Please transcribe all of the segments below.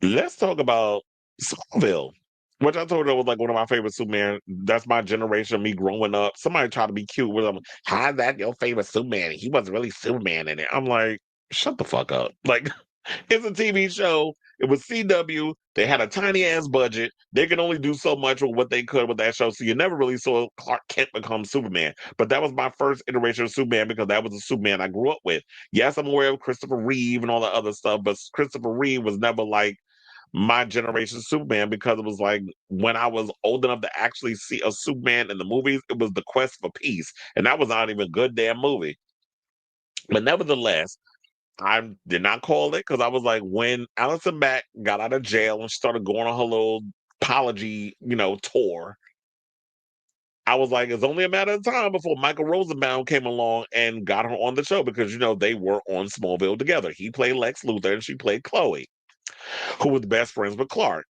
Let's talk about Smallville, which I told her was like one of my favorite Superman. That's my generation, me growing up. Somebody tried to be cute with him. How's that your favorite Superman? He wasn't really Superman in it. I'm like, shut the fuck up. Like, it's a TV show. It was CW. They had a tiny ass budget. They could only do so much with what they could with that show. So you never really saw Clark Kent become Superman. But that was my first iteration of Superman because that was the Superman I grew up with. Yes, I'm aware of Christopher Reeve and all the other stuff, but Christopher Reeve was never like my generation Superman because it was like when I was old enough to actually see a Superman in the movies, it was The Quest for Peace. And that was not even a good damn movie. But nevertheless, I did not call it because I was like, when Allison Mack got out of jail and started going on her little apology, tour, I was like, it's only a matter of time before Michael Rosenbaum came along and got her on the show because, they were on Smallville together. He played Lex Luthor and she played Chloe, who was best friends with Clark.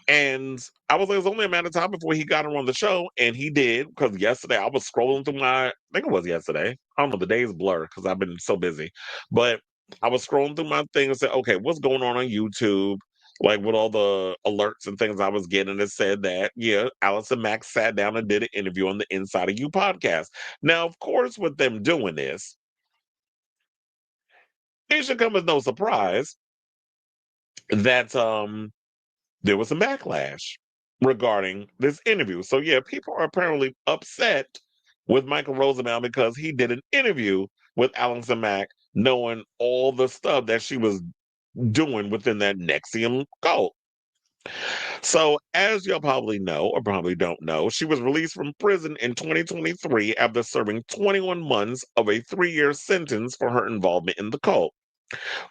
And I was like, it's only a matter of time before he got her on the show. And he did, because yesterday I was scrolling through I think it was yesterday. I don't know, the days blur because I've been so busy. But I was scrolling through my thing and said, okay, what's going on YouTube? Like with all the alerts and things I was getting, it said that, yeah, Allison Mack sat down and did an interview on the Inside of You podcast. Now, of course, with them doing this, it should come as no surprise that there was some backlash regarding this interview. So yeah, people are apparently upset with Michael Rosenbaum because he did an interview with Allison Mack, knowing all the stuff that she was doing within that Nexium cult. So, as y'all probably know or probably don't know, she was released from prison in 2023 after serving 21 months of a 3-year sentence for her involvement in the cult.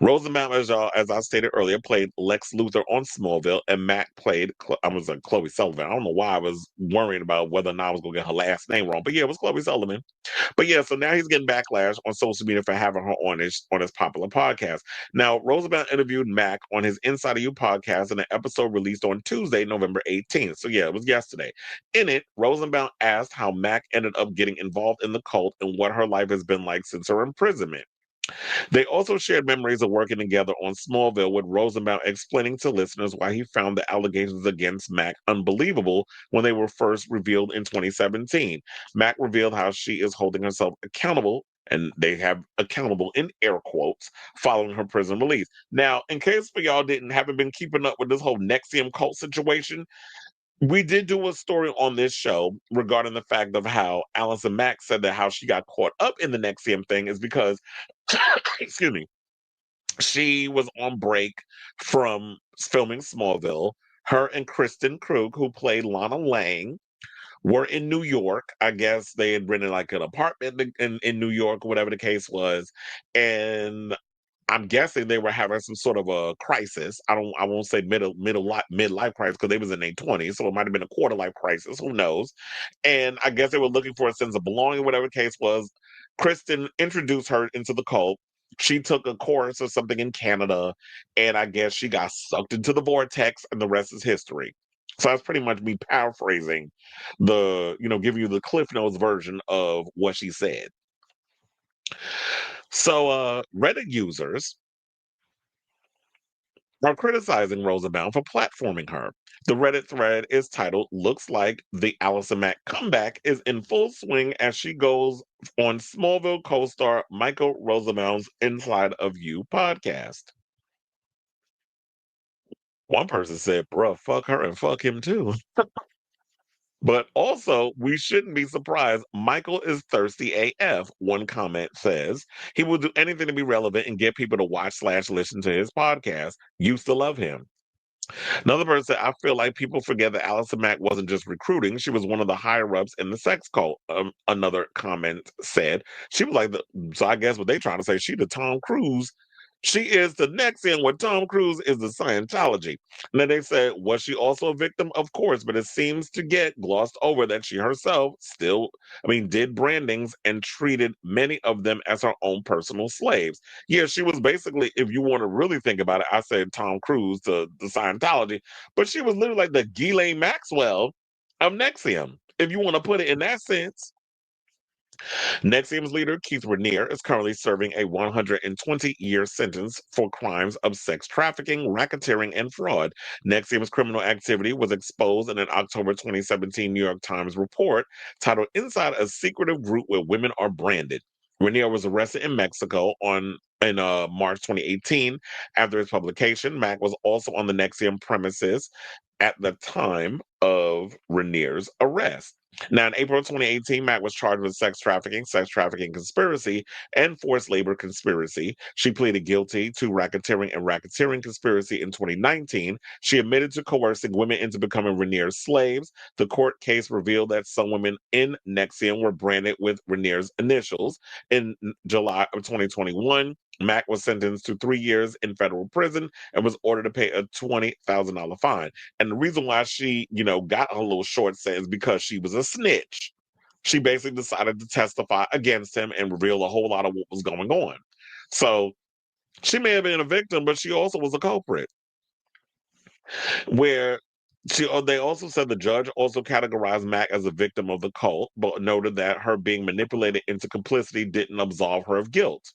Rosenbaum, as I stated earlier, played Lex Luthor on Smallville, and Mack played I was like Chloe Sullivan. I don't know why I was worrying about whether or not I was going to get her last name wrong, but yeah, it was Chloe Sullivan. But yeah, so now he's getting backlash on social media for having her on his popular podcast. Now, Rosenbaum interviewed Mack on his Inside of You podcast in an episode released on Tuesday, November 18th. So yeah, it was yesterday. In it, Rosenbaum asked how Mack ended up getting involved in the cult and what her life has been like since her imprisonment. They also shared memories of working together on Smallville, with Rosenbaum explaining to listeners why he found the allegations against Mack unbelievable when they were first revealed in 2017. Mack revealed how she is holding herself accountable, and they have accountable in air quotes, following her prison release. Now, in case for y'all haven't been keeping up with this whole Nexium cult situation, we did do a story on this show regarding the fact of how Allison Mack said that how she got caught up in the Nexium thing is because excuse me, she was on break from filming Smallville. Her and Kristen Krug, who played Lana Lang, were in New York. I guess they had rented like an apartment in New York, whatever the case was. And I'm guessing they were having some sort of a crisis. I won't say midlife crisis because they was in their 20s, so it might have been a quarter life crisis. Who knows? And I guess they were looking for a sense of belonging, whatever the case was. Kristen introduced her into the cult. She took a course or something in Canada, and I guess she got sucked into the vortex, and the rest is history. So that's pretty much me paraphrasing giving you the Cliff Notes version of what she said. So Reddit users are criticizing Rosenbaum for platforming her. The Reddit thread is titled, "Looks like the Allison Mack comeback is in full swing as she goes on Smallville co-star Michael Rosenbaum's Inside of You podcast." One person said, bruh, fuck her and fuck him too. But also, we shouldn't be surprised. Michael is thirsty AF, one comment says. He will do anything to be relevant and get people to watch/listen to his podcast. Used to love him. Another person said, I feel like people forget that Allison Mack wasn't just recruiting. She was one of the higher ups in the sex cult. Another comment said, she was like, so I guess what they trying to say, she the Tom Cruise. She is the next in what Tom Cruise is the Scientology. And then they said, was she also a victim? Of course, but it seems to get glossed over that she herself did brandings and treated many of them as her own personal slaves. Yeah, she was basically, if you want to really think about it, I said Tom Cruise to the Scientology, but she was literally like the Ghislaine Maxwell of Nexium, if you want to put it in that sense. NXIVM's leader, Keith Raniere, is currently serving a 120-year sentence for crimes of sex trafficking, racketeering, and fraud. NXIVM's criminal activity was exposed in an October 2017 New York Times report titled Inside a Secretive Group Where Women Are Branded. Raniere was arrested in Mexico in March 2018. After its publication, Mack was also on the NXIVM premises at the time of Raniere's arrest. Now, in April 2018, Mack was charged with sex trafficking conspiracy, and forced labor conspiracy. She pleaded guilty to racketeering and racketeering conspiracy in 2019. She admitted to coercing women into becoming Raniere's slaves. The court case revealed that some women in NXIVM were branded with Raniere's initials. In July of 2021, Mack was sentenced to 3 years in federal prison and was ordered to pay a $20,000 fine. And the reason why she, got a little short sentence because she was a snitch. She basically decided to testify against him and reveal a whole lot of what was going on. So she may have been a victim, but she also was a culprit. Where they also said the judge also categorized Mack as a victim of the cult, but noted that her being manipulated into complicity didn't absolve her of guilt.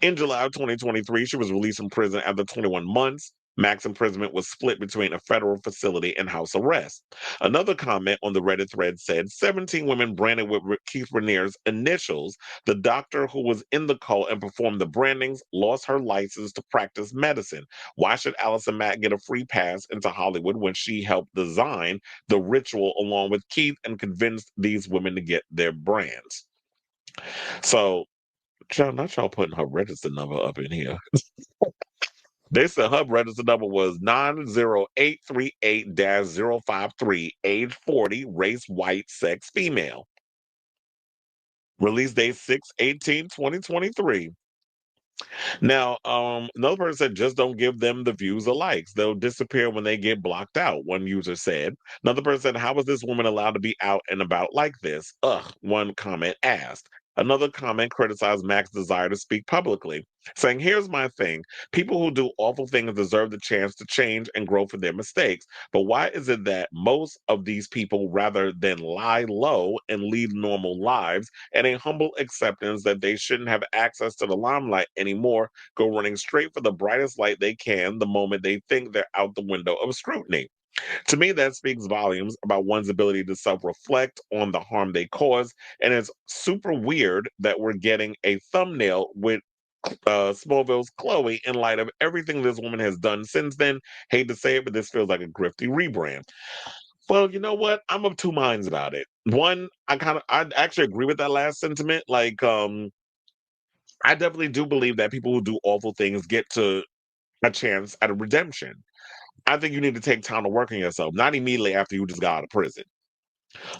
In July of 2023, she was released from prison after 21 months. Mack's imprisonment was split between a federal facility and house arrest. Another comment on the Reddit thread said 17 women branded with Keith Raniere's initials. The doctor who was in the cult and performed the brandings lost her license to practice medicine. Why should Allison Mack get a free pass into Hollywood when she helped design the ritual along with Keith and convinced these women to get their brands? So, child, not y'all putting her register number up in here. They said her register number was 90838-053, age 40, race white, sex female. Release date 6/18/2023. Now, another person said, just don't give them the views or likes. They'll disappear when they get blocked out, one user said. Another person said, how is this woman allowed to be out and about like this? Ugh, one comment asked. Another comment criticized Mack's desire to speak publicly, saying, here's my thing. People who do awful things deserve the chance to change and grow from their mistakes. But why is it that most of these people, rather than lie low and lead normal lives and a humble acceptance that they shouldn't have access to the limelight anymore, go running straight for the brightest light they can the moment they think they're out the window of scrutiny? To me, that speaks volumes about one's ability to self reflect on the harm they cause. And it's super weird that we're getting a thumbnail with Smallville's Chloe in light of everything this woman has done since then. Hate to say it, but this feels like a grifty rebrand. Well, you know what? I'm of two minds about it. One, I actually agree with that last sentiment. Like, I definitely do believe that people who do awful things get to a chance at a redemption. I think you need to take time to work on yourself, not immediately after you just got out of prison.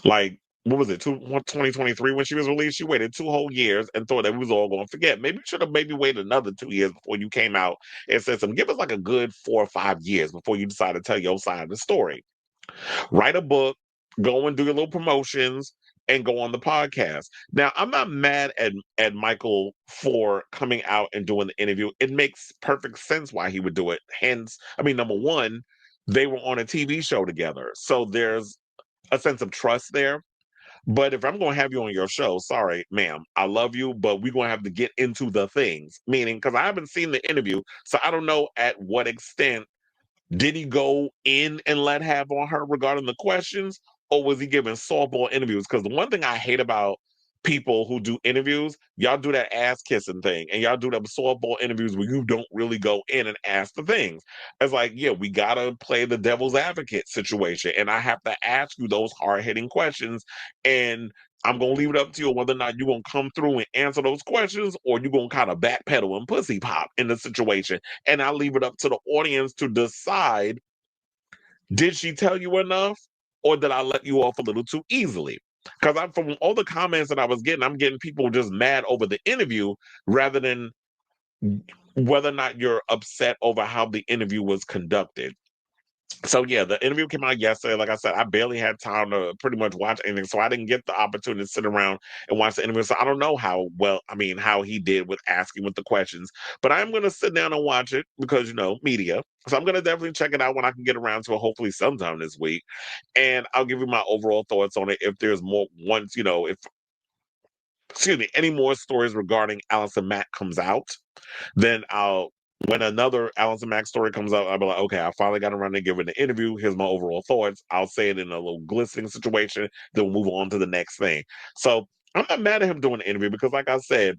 Like, what was it, 2023 when she was released? She waited 2 whole years and thought that we was all going to forget. Maybe you should have maybe waited another 2 years before you came out and said something. Give us like a good 4 or 5 years before you decide to tell your side of the story. Write a book, go and do your little promotions, and go on the podcast. Now, I'm not mad at Michael for coming out and doing the interview. It makes perfect sense why he would do it. Hence, I mean, number one, they were on a TV show together. So there's a sense of trust there. But if I'm going to have you on your show, sorry, ma'am, I love you, but we're going to have to get into the things. Meaning, because I haven't seen the interview, so I don't know at what extent did he go in and let have on her regarding the questions, or was he giving softball interviews? Because the one thing I hate about people who do interviews, y'all do that ass kissing thing, and y'all do them softball interviews where you don't really go in and ask the things. It's like, yeah, we gotta play the devil's advocate situation, and I have to ask you those hard hitting questions, and I'm gonna leave it up to you whether or not you're gonna come through and answer those questions, or you're gonna kind of backpedal and pussy pop in the situation. And I leave it up to the audience to decide, did she tell you enough, or did I let you off a little too easily? Because I'm from all the comments that I was getting, I'm getting people just mad over the interview rather than whether or not you're upset over how the interview was conducted. So yeah, the interview came out yesterday. Like I said, I barely had time to pretty much watch anything, so I didn't get the opportunity to sit around and watch the interview. So I don't know how well, I mean, how he did with asking with the questions. But I'm going to sit down and watch it because media. So I'm going to definitely check it out when I can get around to it. Hopefully, sometime this week, and I'll give you my overall thoughts on it. If there's more, once if excuse me, any more stories regarding Allison Mack comes out, then when another Allison Mack story comes out, I'll be like, okay, I finally got around to giving the interview. Here's my overall thoughts. I'll say it in a little glistening situation, then we'll move on to the next thing. So I'm not mad at him doing the interview because, like I said,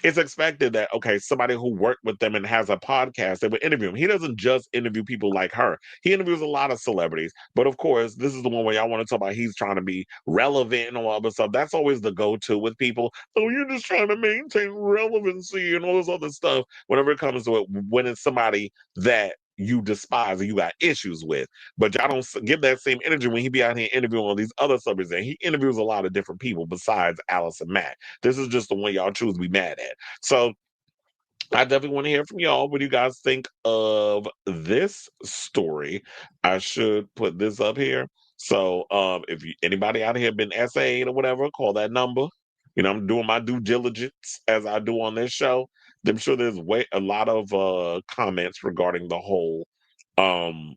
it's expected that, okay, somebody who worked with them and has a podcast, they would interview him. He doesn't just interview people like her. He interviews a lot of celebrities. But of course, this is the one where y'all want to talk about he's trying to be relevant and all this stuff. That's always the go-to with people. Oh, you're just trying to maintain relevancy and all this other stuff. Whenever it comes to it, when it's somebody that you despise and you got issues with. But y'all don't give that same energy when he be out here interviewing all these other celebrities. And he interviews a lot of different people besides Allison Mack. This is just the one y'all choose to be mad at. So I definitely want to hear from y'all. What do you guys think of this story? I should put this up here. So if anybody out here been SA'd or whatever, call that number. I'm doing my due diligence as I do on this show. I'm sure there's a lot of comments regarding the whole um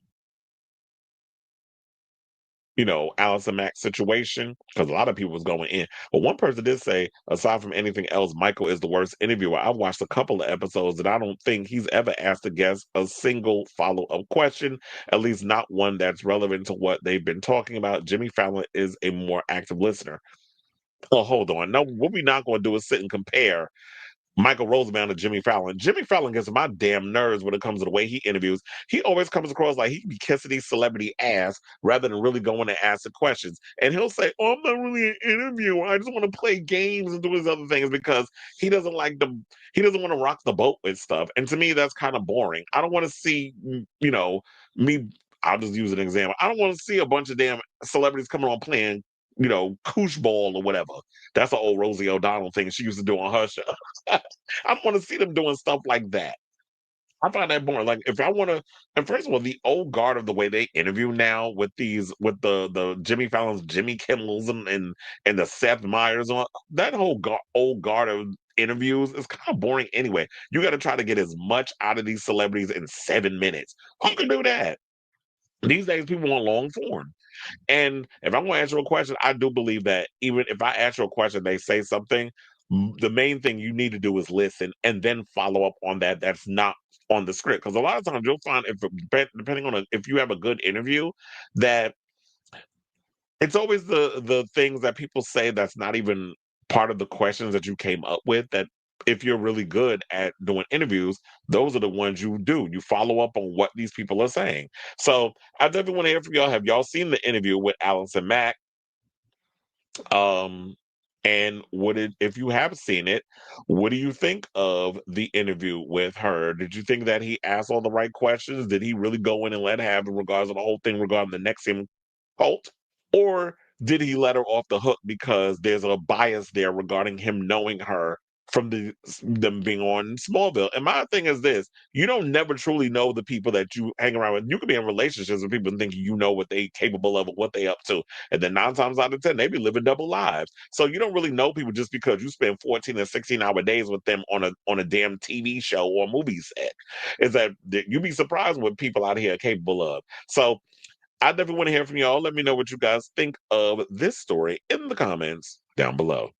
Allison Mack situation, because a lot of people was going in. But one person did say, aside from anything else, Michael is the worst interviewer. I've watched a couple of episodes and I don't think he's ever asked a guest a single follow-up question, at least not one that's relevant to what they've been talking about. Jimmy Fallon is a more active listener. Oh, hold on. No, what we're not going to do is sit and compare Michael Rosenbaum to Jimmy Fallon. Jimmy Fallon gets on my damn nerves when it comes to the way he interviews. He always comes across like he be kissing these celebrity ass rather than really going and asking questions. And he'll say, "Oh, I'm not really an interviewer. I just want to play games and do his other things," because he doesn't like the he doesn't want to rock the boat with stuff. And to me, that's kind of boring. I don't want to see me. I'll just use an example. I don't want to see a bunch of damn celebrities coming on playing koosh ball or whatever. That's an old Rosie O'Donnell thing she used to do on her show. I don't want to see them doing stuff like that. I find that boring. Like if I want to, and first of all, the old guard of the way they interview now with the Jimmy Fallon's, Jimmy Kimmels, and the Seth Meyers on that whole old guard of interviews is kind of boring anyway. You got to try to get as much out of these celebrities in 7 minutes. Who can do that? These days, people want long form. And if I'm going to answer a question, I do believe that even if I answer a question, they say something, the main thing you need to do is listen and then follow up on that. That's not on the script. Because a lot of times you'll find, depending on if you have a good interview, that it's always the things that people say that's not even part of the questions that you came up with. That if you're really good at doing interviews, those are the ones you do. You follow up on what these people are saying. So I definitely want to hear from y'all. Have y'all seen the interview with Allison Mack? Um, and if you have seen it, what do you think of the interview with her? Did you think that he asked all the right questions? Did he really go in and let have in regards to the whole thing regarding the Nexium cult? Or did he let her off the hook because there's a bias there regarding him knowing her from them being on Smallville? And my thing is this: you don't never truly know the people that you hang around with. You could be in relationships with people and think you know what they capable of, or what they up to, and then 9 times out of 10 they be living double lives. So you don't really know people just because you spend 14 and 16-hour days with them on a damn TV show or movie set. Is that you be surprised what people out here are capable of. So I definitely want to hear from y'all. Let me know what you guys think of this story in the comments down below.